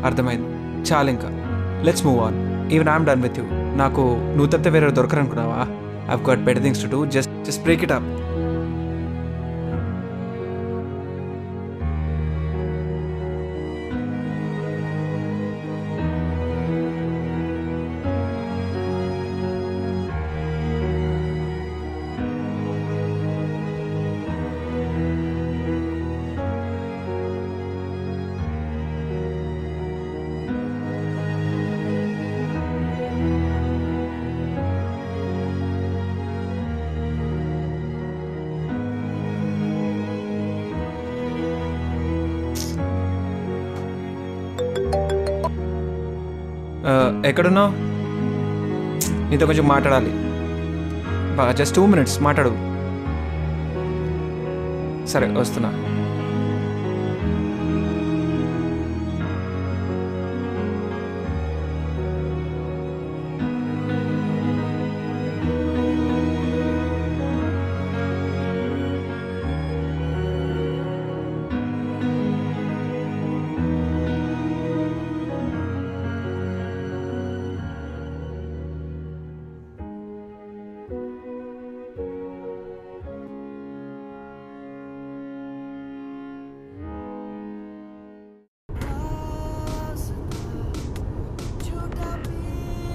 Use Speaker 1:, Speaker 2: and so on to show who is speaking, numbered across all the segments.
Speaker 1: అర్థమైంది, చాలు ఇంకా. Let's move on. Even I'm done with you. నాకు నువ్వు తప్పితే వేరే దొరకరనుకున్నావా? I've got better things to do. Just break it up. ఎక్కడున్నావు? నీతో కొంచెం మాట్లాడాలి. జస్ట్ 2 minutes మాట్లాడు. సరే వస్తున్నా.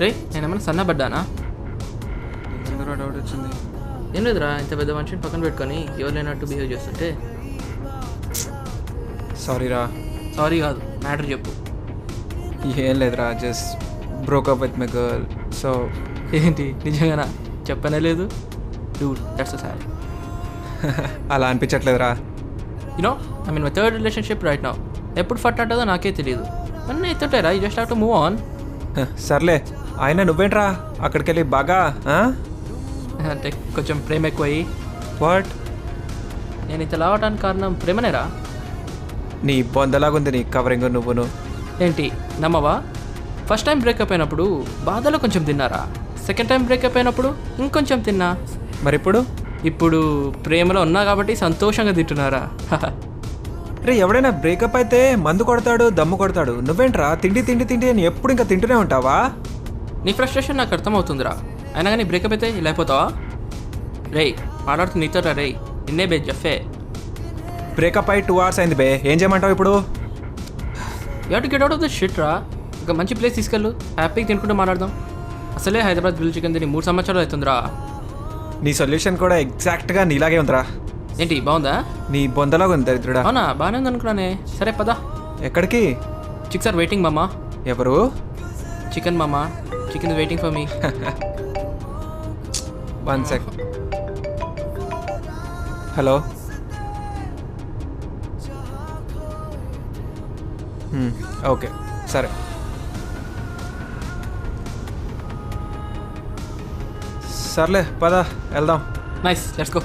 Speaker 2: రే నేనేమన్నా సన్నబడ్డానా?
Speaker 1: డౌట్ వచ్చింది.
Speaker 2: ఏం లేదురా, ఇంత పెద్ద మనిషిని పక్కన పెట్టుకొని ఎవరు లేనట్టు బిహేవ్ చేస్తుంటే.
Speaker 1: సారీరా.
Speaker 2: సారీ కాదు, మ్యాటర్ చెప్పు.
Speaker 1: ఏం లేదురా, just broke up with my girl. So
Speaker 2: ఏంటి నిజంగానా? చెప్పనే లేదు. Dude that's sorry.
Speaker 1: అలా అనిపించట్లేదురా.
Speaker 2: You know I mean my third relationship right now. ఎప్పుడు ఫట్ అంటుందో నాకే తెలియదు. అన్నీ ఎత్తుంటారా, you just have to move on.
Speaker 1: సర్లే, ఆయన నువ్వేంట్రా అక్కడికి వెళ్ళి బాగా
Speaker 2: అంటే కొంచెం ప్రేమ ఎక్కువయ్యి.
Speaker 1: వాట్?
Speaker 2: నేను ఇంత లావటానికి కారణం ప్రేమనేరా?
Speaker 1: నీ బొందలాగుంది నీ కవరింగ్. నువ్వును
Speaker 2: ఏంటి నమ్మవా? ఫస్ట్ టైం బ్రేకప్ అయినప్పుడు బాధలో కొంచెం తిన్నారా, సెకండ్ టైం బ్రేకప్ అయినప్పుడు ఇంకొంచెం తిన్నా.
Speaker 1: మరి
Speaker 2: ఇప్పుడు ప్రేమలో ఉన్నా కాబట్టి సంతోషంగా తింటున్నారా?
Speaker 1: రే, ఎవడైనా బ్రేకప్ అయితే మందు కొడతాడు, దమ్ము కొడతాడు. నువ్వేంట్రా తిండి తిండి తిండి అని ఎప్పుడు ఇంకా తింటూనే ఉంటావా?
Speaker 2: నీ ఫ్రస్ట్రేషన్ నాకు అర్థమవుతుందిరా. అయినా కానీ బ్రేకప్ అయితే ఇలా అయిపోతావా? రేయ్ మాట్లాడుతుంది నీతోరా. రేయ్ నిన్నే బే జఫే.
Speaker 1: బ్రేకప్ అయి 2 hours అయింది బే. ఏం చేయమంటావు ఇప్పుడు?
Speaker 2: You have to get out of this shit రా. ఒక మంచి ప్లేస్ తీసుకెళ్ళు, హ్యాపీగా తినుకుంటూ మాట్లాడదాం. అసలే హైదరాబాద్ గ్రిల్ చికెన్ తిని 3 సంవత్సరాలు అవుతుందిరా.
Speaker 1: నీ సొల్యూషన్ కూడా ఎగ్జాక్ట్గా నీలాగే ఉందిరా.
Speaker 2: ఏంటి బాగుందా?
Speaker 1: నీ బొందలాగా ఉంది దరిద్రుడా.
Speaker 2: అవునా? బాగానే ఉంది అనుకున్నానే. సరే పదా.
Speaker 1: ఎక్కడికి?
Speaker 2: చిక్స్ ఆర్ వెయిటింగ్ మామా.
Speaker 1: ఎవరు?
Speaker 2: చికెన్ మామా. Chicken is waiting for me.
Speaker 1: 1 sec. Hello. Okay సరే. సర్లే పద వెళ్దాం.
Speaker 2: Nice, let's go.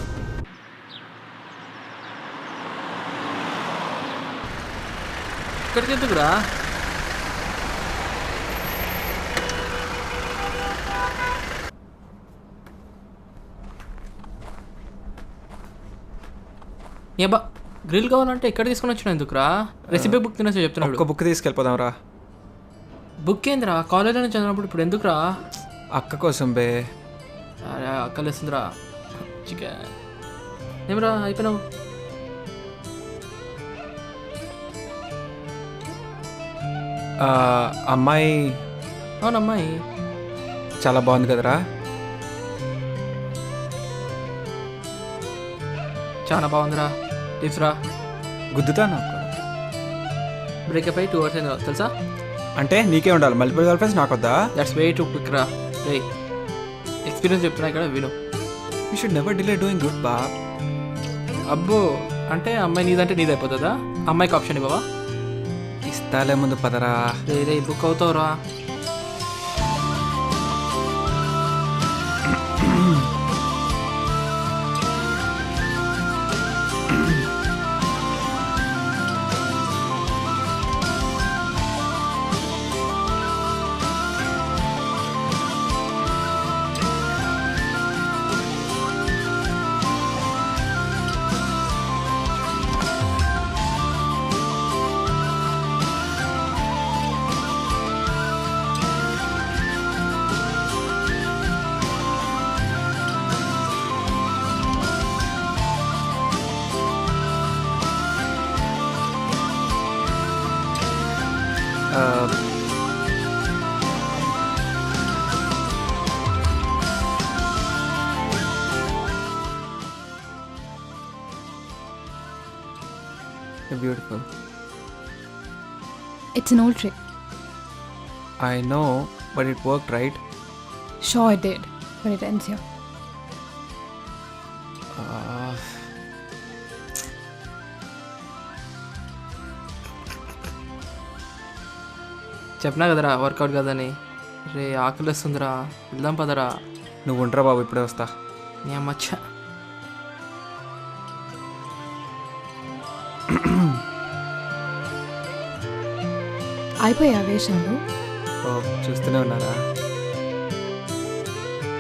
Speaker 2: ఇక్కడికి ఎందుకురా? ఏబా గ్రిల్ కావాలంటే ఇక్కడ తీసుకొని వచ్చిన ఎందుకురా? రెసిపీ బుక్ తినేసి చెప్తున్నాడు.
Speaker 1: ఒక బుక్ తీసుకెళ్ళిపోదాం రా.
Speaker 2: బుక్ ఏందిరా? కాలేజీలో చదివినప్పుడు ఇప్పుడు ఎందుకురా?
Speaker 1: అక్క కోసం బే.
Speaker 2: అరే అక్కలేస్తుందిరా. చికెన్ ఏమరా అయిపోయినావు?
Speaker 1: అమ్మాయి.
Speaker 2: అవును అమ్మాయి
Speaker 1: చాలా బాగుంది కదరా?
Speaker 2: చాలా బాగుందిరా. టిప్స్రా.
Speaker 1: గుద్దుతా నాకు.
Speaker 2: బ్రేకప్ అయ్యి 2 hours అయింది తెలుసా?
Speaker 1: అంటే నీకే ఉండాలి, మల్టిపుల్ గర్ల్ ఫ్రెండ్స్ నాకొద్దా?
Speaker 2: దట్స్ వే టు క్విక్ రా. రే ఎక్స్పీరియన్స్ చెప్తున్నా ఇక్కడ విను.
Speaker 1: You should never delay doing good Bob.
Speaker 2: అబ్బో అంటే అమ్మాయి నీదంటే నీదైపోతుందా? అమ్మాయికి ఆప్షన్ ఇవ్వవా?
Speaker 1: ఇస్తాలే ముందు పదరా.
Speaker 2: రే బుక్ అవుతావురా.
Speaker 1: Beautiful.
Speaker 3: It's an old trick.
Speaker 1: I know, but it worked, right?
Speaker 3: Sure it did, but it ends here.
Speaker 2: చెప్పినా కదరా వర్కౌట్ కదని. రే ఆకలి వస్తుందిరా, వెళ్దాం పదరా.
Speaker 1: నువ్వు ఉంటారా బాబు, ఇప్పుడే వస్తా.
Speaker 2: నీ అమ్మచ్చ.
Speaker 3: అయిపోయా వేషాలు.
Speaker 1: ఓ, చూస్తూనే ఉన్నారా?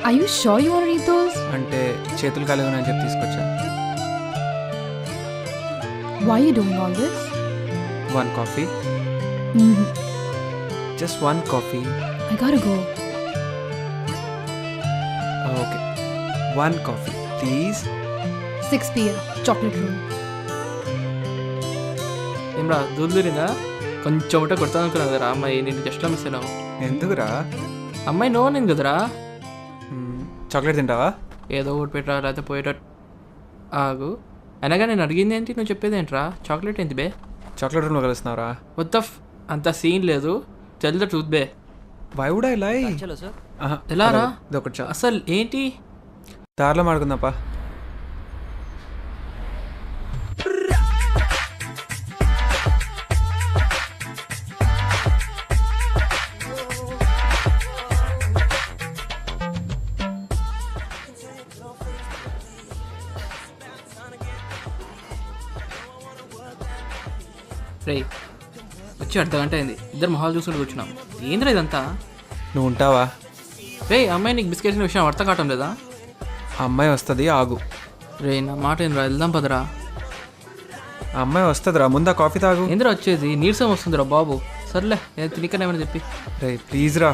Speaker 3: Are you sure you want to read those?
Speaker 1: అంటే చేతులు ఖాళీగా ఉన్నాయని చెప్పి తీసుకొచ్చా.
Speaker 3: Why are you doing all this?
Speaker 1: 1 coffee. Just 1 coffee.
Speaker 3: I gotta go.
Speaker 1: Okay. 1 coffee, please.
Speaker 3: 6 p.m. Chocolate room.
Speaker 2: ఏమ్రా దూరిరిందా? కొంచెం ఒకటే కొడతా అనుకున్నావు కదరా అమ్మాయి, నేను జస్ట్లో మిస్ అయినావు.
Speaker 1: ఎందుకురా?
Speaker 2: అమ్మాయి నో నేను కదరా.
Speaker 1: చాక్లెట్ తింటావా?
Speaker 2: ఏదో ఒకటి పెట్టరా, లేకపోతే పోయేటట్టు. ఆగు, అయినాగా నేను అడిగింది ఏంటి, నువ్వు చెప్పేది ఏంట్రా? చాక్లెట్ ఏంటి బే?
Speaker 1: చాక్లెట్ రూమ్లో కలుస్తున్నారా?
Speaker 2: అంత సీన్ లేదు, టెల్ ద ట్రూత్ బే.
Speaker 1: Why would I lie?
Speaker 2: ఎలా రా?
Speaker 1: ఇదొకటి చాలు.
Speaker 2: అసలు ఏంటి?
Speaker 1: దారిలో మాడుకుందాపా.
Speaker 2: రే వచ్చి అర్ధగంట అయింది, ఇద్దరు మొహాలు చూసుకుంటూ కూర్చున్నాం. ఏంద్రా ఇదంతా?
Speaker 1: నువ్వు ఉంటావా?
Speaker 2: రే అమ్మాయి నీకు బిస్కెట్స్ విషయం అర్థం కావటం లేదా?
Speaker 1: ఆ అమ్మాయి వస్తుంది, ఆగు.
Speaker 2: రే నా మాట ఏంద్రా, వెళ్దాం పదరా.
Speaker 1: ఆ అమ్మాయి వస్తుందిరా, ముందు ఆ కాఫీ తాగు.
Speaker 2: ఏంద్రా వచ్చేది? నీరసం వస్తుందిరా బాబు. సర్లే నేను తినికనేమని చెప్పి.
Speaker 1: రే ప్లీజ్ రా.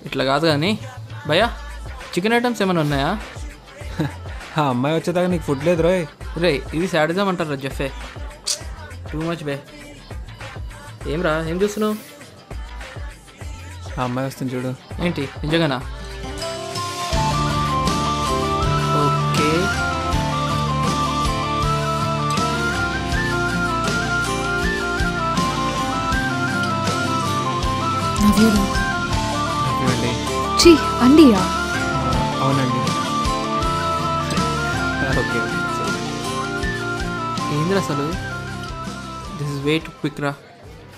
Speaker 2: ఇట్లా కాదు కానీ భయ్యా, చికెన్ ఐటమ్స్ ఏమైనా ఉన్నాయా?
Speaker 1: ఆ అమ్మాయి వచ్చేదాకా నీకు ఫుడ్ లేదు రోయ్.
Speaker 2: రే ఇది శాడిజం అంటారా జెఫే? టూ మచ్ బే. ఏమ్రా ఏం చూస్తున్నావు?
Speaker 1: ఆ అమ్మాయి వస్తుంది చూడు.
Speaker 2: ఏంటి నిజంగానా? ఓకే
Speaker 3: నవ్వురా.
Speaker 1: ఇవ్వండి.
Speaker 3: ఛీ అండియా.
Speaker 1: అవునండి. ఓకే.
Speaker 2: ఏందిరా అసలు? This is way too quick రా.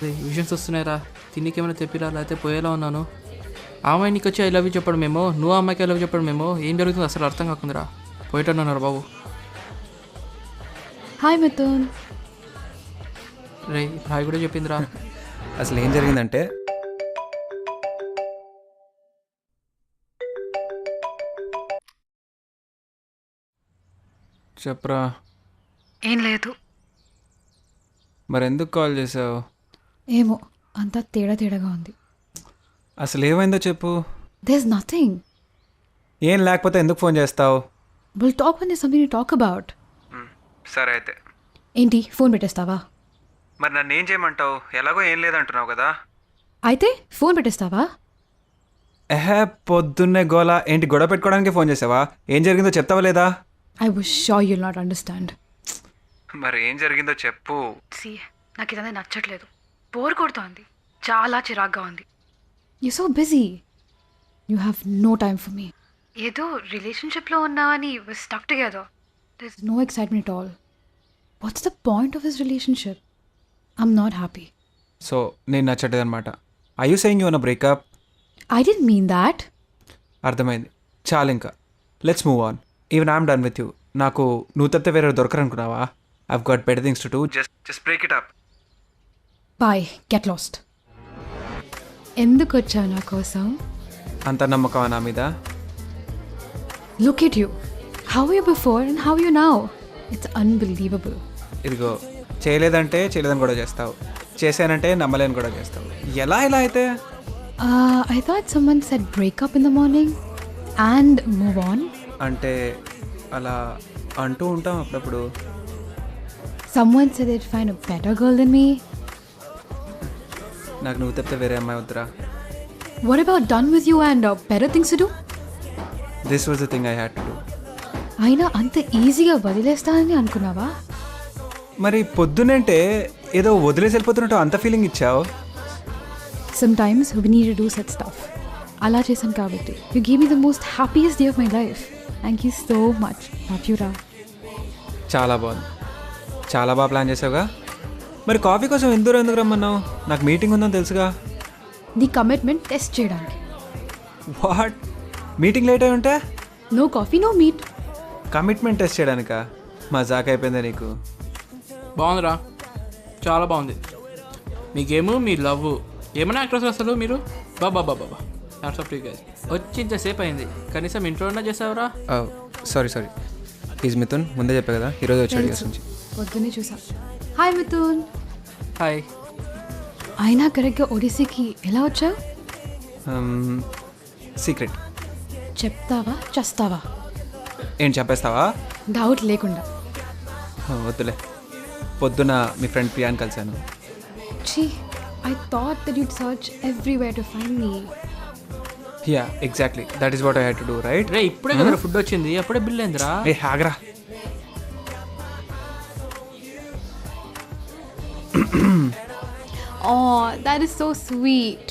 Speaker 2: విషన్స్ వస్తున్నాయిరా, తిన్నికేమైనా తెప్పిరా, లేకపోతే పోయేలా ఉన్నాను. ఆ అమ్మాయి నీకు వచ్చి ఐ లవ్ యూ చెప్పడం మేమో, నువ్వు ఆ అమ్మాయికి ఐ లవ్ చెప్పడం మేమో, ఏం జరుగుతుందో అసలు అర్థం కాకుందిరా. పోయేటన్నారు బాబు.
Speaker 3: హాయ్ మిథున్.
Speaker 2: రే హాయ్ కూడా చెప్పిందిరా.
Speaker 1: అసలు ఏం జరిగిందంటే, చెప్పరా.
Speaker 3: ఏం లేదు.
Speaker 1: మరి ఎందుకు కాల్ చేసావు?
Speaker 3: ఏమో అంతా తేడాగా ఉంది.
Speaker 1: అసలు ఏమైందో చెప్పు.
Speaker 3: There's nothing.
Speaker 1: ఏం లేకపోతే ఎందుకు ఫోన్ చేస్తావు?
Speaker 3: We'll talk when there's something to talk about.
Speaker 1: సరే అయితే.
Speaker 3: ఏంటి ఫోన్ పెట్టేస్తావా?
Speaker 1: మరి నన్ను ఏం చేయమంటావు? ఎలాగో ఏం లేదంటున్నావు కదా.
Speaker 3: అయితే ఫోన్ పెట్టేస్తావా?
Speaker 1: పొద్దున్నే గోల ఏంటి? గొడవ పెట్టుకోవడానికి ఫోన్ చేసావా? ఏం జరిగిందో చెప్తావా లేదా?
Speaker 3: I was sure you'll not understand.
Speaker 1: మరి ఏం జరిగిందో చెప్పు.
Speaker 3: నాకు ఇదంతా నచ్చట్లేదు. బోర్ కొడుతోంది, చాలా చిరాగ్గా ఉంది. You're so busy. You have no time for me. ఏదో రిలేషన్షిప్లో ఉన్నావని we're stuck together. There's no excitement at all. What's the point of this relationship? I'm not happy.
Speaker 1: So నేను నచ్చట్లేదు అనమాట. I you saying you want breakup?
Speaker 3: I didn't mean that.
Speaker 1: అర్థమైంది, చాలు ఇంకా. Let's move on. Even I'm done with you. నాకు నువ్వు తప్పితే వేరే దొరకరనుకున్నావా? I've got better things to do. Just break it up.
Speaker 3: Bye. Get lost. ఎందుకు వచ్చావు నా కోసం?
Speaker 1: అంత నమ్మకమా నా మీద?
Speaker 3: Look at you. How were you before and how are you now? It's unbelievable.
Speaker 1: ఇదిగో, చేయలేదని కూడా చేస్తావు, చేశానంటే నమ్మలేని కూడా చేస్తావు. ఎలా అయితే?
Speaker 3: I thought someone said break up in the morning and move on.
Speaker 1: అంటే అలా అంటూ ఉంటాం అప్పుడప్పుడు.
Speaker 3: Someone said they'd find a better girl than me.
Speaker 1: నాకు నువ్వు తప్పితే వేరే అమ్మాయి వద్దురా.
Speaker 3: What about done with you and better things to do?
Speaker 1: This was the thing I had to do.
Speaker 3: అయినా అంత ఈజీగా వదిలేస్తానని అనుకున్నావా?
Speaker 1: మరి పొద్దునంటే ఏదో వదిలేసి వెళ్ళిపోతున్నట్టు అంత ఫీలింగ్ ఇచ్చావు.
Speaker 3: Sometimes we need to do such stuff. అలా చేశాను కాబట్టి you gave me the most happiest day of my life. Thank you so much. Love you, Ra.
Speaker 1: చాలా బాగుంది, చాలా బాగా ప్లాన్ చేసావుగా. మరి కాఫీ కోసం ఎందుకు రమ్మన్నావు? నాకు మీటింగ్ ఉందని తెలుసుగా.
Speaker 3: నీ కమిట్మెంట్ టెస్ట్ చేయడానికి.
Speaker 1: వాట్? మీటింగ్ లేట్ అయి ఉంటే
Speaker 3: no coffee no meet.
Speaker 1: Commitment test చేయడానికా? మజాక్ అయిపోయిందా నీకు?
Speaker 2: బాగుందిరా, చాలా బాగుంది. మీ గేమ్, మీ లవ్, ఏమైనా యాక్టర్స్ అసలు మీరు. బాబా hats off to you guys. వచ్చి ఇంతసేపు అయింది, కనీసం ఇంట్లో ఉన్నా చేసావురా.
Speaker 1: సారీ ఈజ్ మిథున్, ముందే చెప్పా కదా ఈరోజు వచ్చాడు యూఎస్ నుంచి.
Speaker 3: పొద్దున్నే చూసా. హాయ్ మిథున్.
Speaker 2: హాయ్.
Speaker 3: అయినా కరెక్ట్గా ఒడిస్సీకి ఎలా వచ్చావు?
Speaker 1: సీక్రెట్.
Speaker 3: చెప్తావా చస్తావా?
Speaker 1: ఏంటి చెప్పేస్తావా?
Speaker 3: డౌట్ లేకుండా.
Speaker 1: వద్దులే, పొద్దున మీ ఫ్రెండ్ ప్రియాని కలిశాను.
Speaker 3: ఛీ, I thought that you'd search everywhere to find me.
Speaker 1: Yeah, exactly. That is what I had to do, right?
Speaker 2: రే ఇప్పుడే కదా ఫుడ్ వచ్చింది, అప్పుడే బిల్ అయిందిరా.
Speaker 1: ఏ Agra.
Speaker 3: Oh, that is so sweet.